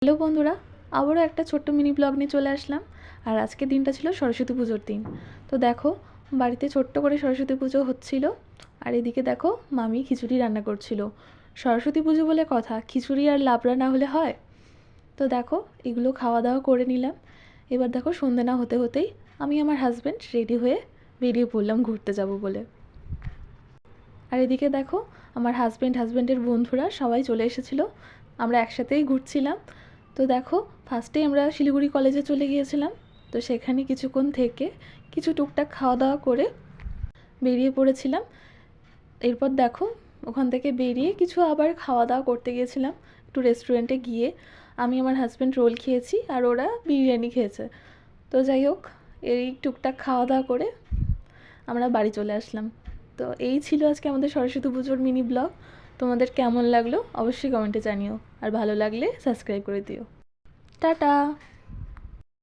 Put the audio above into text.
Hello বন্ধুরা, আবারও একটা ছোট্ট মিনি ব্লগ নিয়ে চলে আসলাম। আর আজকের দিনটা ছিল সরস্বতী পুজোর দিন। তো দেখো, বাড়িতে ছোট্ট করে সরস্বতী পুজো হচ্ছিল। আর এদিকে দেখো, মামি খিচুড়ি রান্না করছিল। সরস্বতী পুজো বলে কথা, খিচুড়ি আর লাবড়া না হলে হয়? তো দেখো, এগুলো খাওয়া দাওয়া করে নিলাম। এবার দেখো, সন্ধে না হতে হতেই আমি আমার হাজব্যান্ড রেডি হয়ে বেরিয়ে পড়লাম ঘুরতে যাব বলে। আর এদিকে দেখো, আমার হাজব্যান্ডের বন্ধুরা সবাই চলে এসেছিলো। আমরা একসাথেই ঘুরছিলাম। তো দেখো, ফার্স্টেই আমরা শিলিগুড়ি কলেজে চলে গিয়েছিলাম। তো সেখানে কিছুক্ষণ থেকে কিছু টুকটাক খাওয়া দাওয়া করে বেরিয়ে পড়েছিলাম। এরপর দেখো, ওখান থেকে বেরিয়ে কিছু আবার খাওয়া দাওয়া করতে গিয়েছিলাম একটু রেস্টুরেন্টে গিয়ে। আমি আমার হাজব্যান্ড রোল খেয়েছি আর ওরা বিরিয়ানি খেয়েছে। তো যাই হোক, এই টুকটাক খাওয়া দাওয়া করে আমরা বাড়ি চলে আসলাম। তো এই ছিল আজকে আমাদের সরস্বতী পুজোর মিনি ব্লগ। তোমাদের কেমন লাগলো অবশ্যই কমেন্টে জানিও, আর ভালো লাগলে সাবস্ক্রাইব করে দিও। টাটা।